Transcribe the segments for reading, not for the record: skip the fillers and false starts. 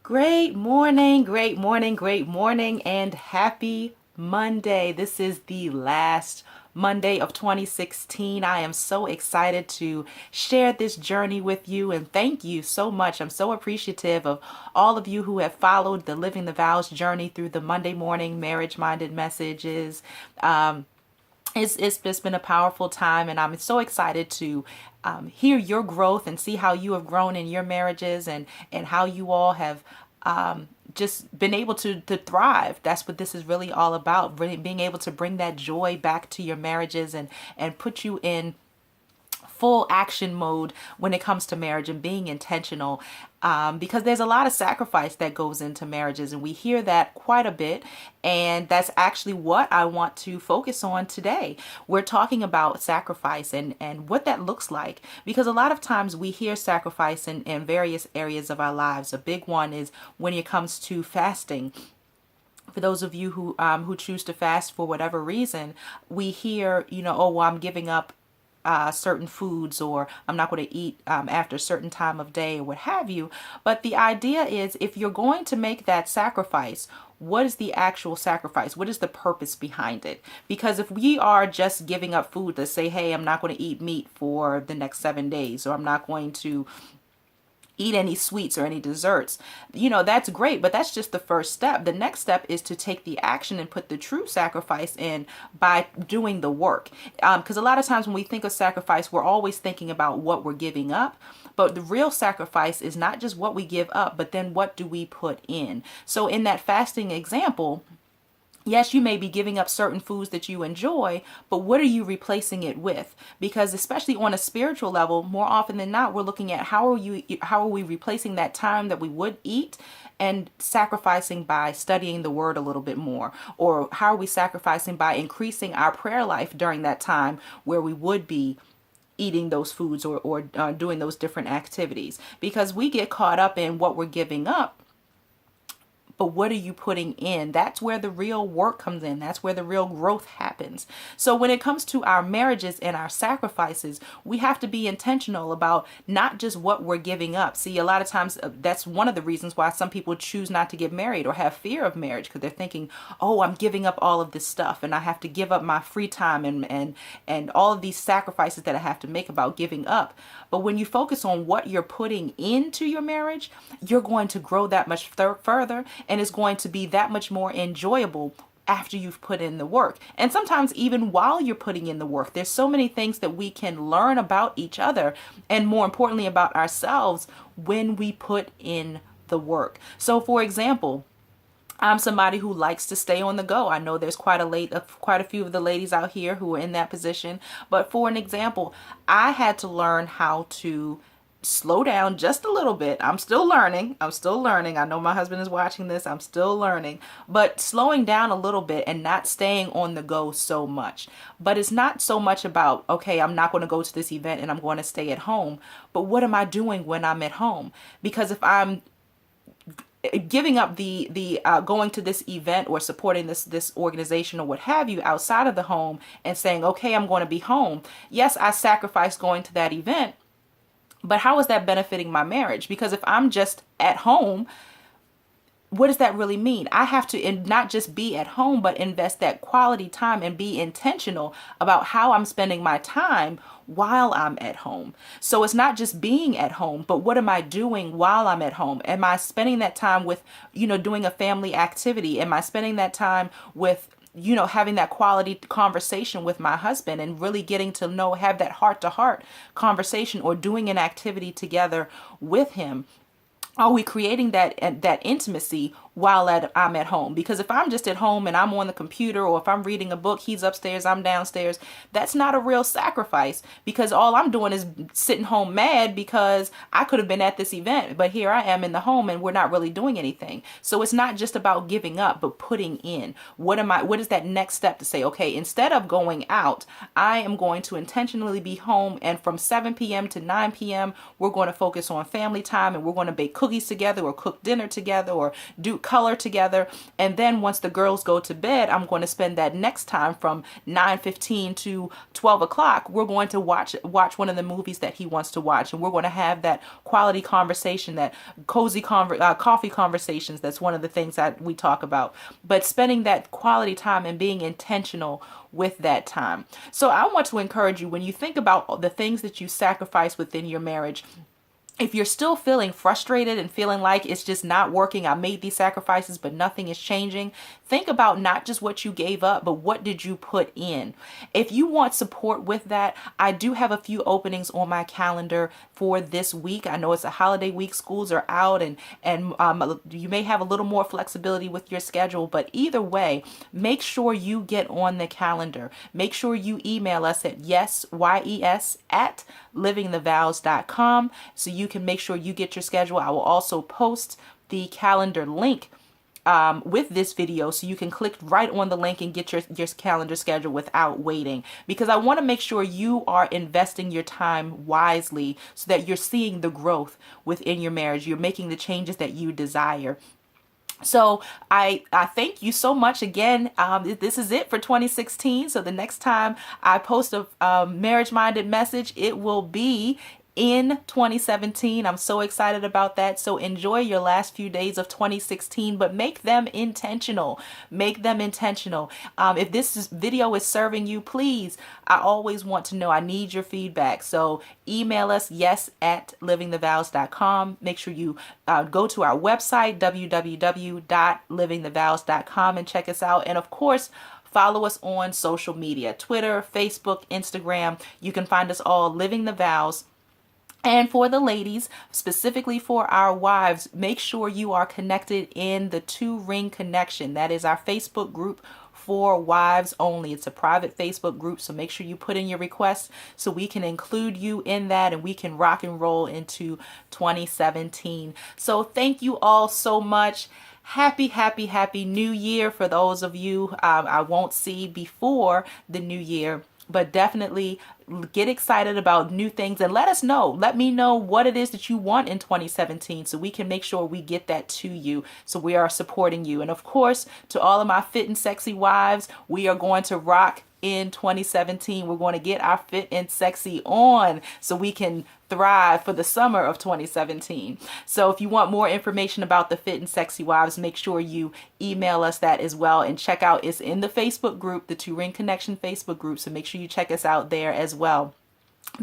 Great morning, great morning, great morning, and happy Monday. This is the last Monday of 2016. I am so excited to share this journey with you and thank you so much. I'm so appreciative of all of you who have followed the Living the Vows journey through the Monday morning marriage minded messages. It's just been a powerful time, and I'm so excited to hear your growth and see how you have grown in your marriages and how you all have just been able to thrive. That's what this is really all about, really being able to bring that joy back to your marriages and put you in full action mode when it comes to marriage and being intentional, because there's a lot of sacrifice that goes into marriages and we hear that quite a bit, and that's actually what I want to focus on today. We're talking about sacrifice and what that looks like, because a lot of times we hear sacrifice in various areas of our lives. A big one is when it comes to fasting. For those of you who choose to fast for whatever reason, we hear, oh, well, I'm giving up certain foods, or I'm not going to eat after a certain time of day, or what have you. But the idea is, if you're going to make that sacrifice, what is the actual sacrifice? What is the purpose behind it? Because if we are just giving up food to say, hey, I'm not going to eat meat for the next 7 days, or I'm not going to eat any sweets or any desserts, that's great, but that's just the first step. The next step is to take the action and put the true sacrifice in by doing the work. Because a lot of times when we think of sacrifice, we're always thinking about what we're giving up. But the real sacrifice is not just what we give up, but then what do we put in? So in that fasting example, yes, you may be giving up certain foods that you enjoy, but what are you replacing it with? Because especially on a spiritual level, more often than not, we're looking at how are we replacing that time that we would eat and sacrificing by studying the word a little bit more, or how are we sacrificing by increasing our prayer life during that time where we would be eating those foods or doing those different activities, because we get caught up in what we're giving up. But what are you putting in? That's where the real work comes in. That's where the real growth happens. So when it comes to our marriages and our sacrifices, we have to be intentional about not just what we're giving up. See, a lot of times that's one of the reasons why some people choose not to get married or have fear of marriage, because they're thinking, oh, I'm giving up all of this stuff and I have to give up my free time and all of these sacrifices that I have to make about giving up. But when you focus on what you're putting into your marriage, you're going to grow that much further, and it's going to be that much more enjoyable after you've put in the work. And sometimes even while you're putting in the work, there's so many things that we can learn about each other, and more importantly about ourselves, when we put in the work. So for example, I'm somebody who likes to stay on the go. I know there's quite a few of the ladies out here who are in that position. But for an example, I had to learn how to slow down just a little bit. I'm still learning. I know my husband is watching this. I'm still learning. But slowing down a little bit and not staying on the go so much. But it's not so much about, okay, I'm not going to go to this event and I'm going to stay at home. But what am I doing when I'm at home? Because if I'm giving up the going to this event or supporting this organization or what have you outside of the home and saying, okay, I'm going to be home. Yes, I sacrificed going to that event, but how is that benefiting my marriage? Because if I'm just at home, what does that really mean? I have to not just be at home, but invest that quality time and be intentional about how I'm spending my time while I'm at home. So it's not just being at home, but what am I doing while I'm at home? Am I spending that time with, doing a family activity? Am I spending that time with, having that quality conversation with my husband and really getting to know, have that heart to heart conversation, or doing an activity together with him? Are we creating that intimacy while I'm at home? Because if I'm just at home and I'm on the computer, or if I'm reading a book, he's upstairs, I'm downstairs, that's not a real sacrifice, because all I'm doing is sitting home mad because I could have been at this event, but here I am in the home and we're not really doing anything. So it's not just about giving up, but putting in. What is that next step to say, okay, instead of going out, I am going to intentionally be home, and from 7 p.m. to 9 p.m., we're going to focus on family time, and we're going to bake cookies together or cook dinner together or do color together. And then once the girls go to bed, I'm going to spend that next time from 9:15 to 12 o'clock. We're going to watch one of the movies that he wants to watch. And we're going to have that quality conversation, that cozy coffee conversations. That's one of the things that we talk about. But spending that quality time and being intentional with that time. So I want to encourage you, when you think about the things that you sacrifice within your marriage, if you're still feeling frustrated and feeling like it's just not working, I made these sacrifices, but nothing is changing, think about not just what you gave up, but what did you put in? If you want support with that, I do have a few openings on my calendar for this week. I know it's a holiday week, schools are out, and you may have a little more flexibility with your schedule, but either way, make sure you get on the calendar. Make sure you email us at yes@livingthevows.com so you can make sure you get your schedule. I will also post the calendar link with this video, so you can click right on the link and get your calendar schedule without waiting, because I want to make sure you are investing your time wisely so that you're seeing the growth within your marriage. You're making the changes that you desire. So I thank you so much again. This is it for 2016. So the next time I post a marriage-minded message, it will be in 2017. I'm so excited about that. So enjoy your last few days of 2016, but make them intentional. Make them intentional. If this video is serving you, please, I always want to know. I need your feedback. So email us yes@livingthevows.com. Make sure you go to our website, www.livingthevows.com, and check us out. And of course, follow us on social media, Twitter, Facebook, Instagram. You can find us all Living the Vows. And for the ladies, specifically for our wives, make sure you are connected in the Two Ring Connection. That is our Facebook group for wives only. It's a private Facebook group, so make sure you put in your requests so we can include you in that and we can rock and roll into 2017. So thank you all so much. Happy, happy, happy New Year for those of you I won't see before the new year. But definitely get excited about new things and let us know. Let me know what it is that you want in 2017 so we can make sure we get that to you, so we are supporting you. And of course, to all of my fit and sexy wives, we are going to rock in 2017. We're going to get our fit and sexy on so we can thrive for the summer of 2017. So if you want more information about the Fit and Sexy Wives, make sure you email us that as well, and check out, it's in the Facebook group, the Two Ring Connection Facebook group. So make sure you check us out there as well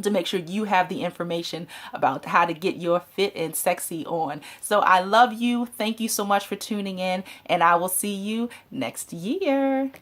to make sure you have the information about how to get your fit and sexy on. So I love you. Thank you so much for tuning in, and I will see you next year.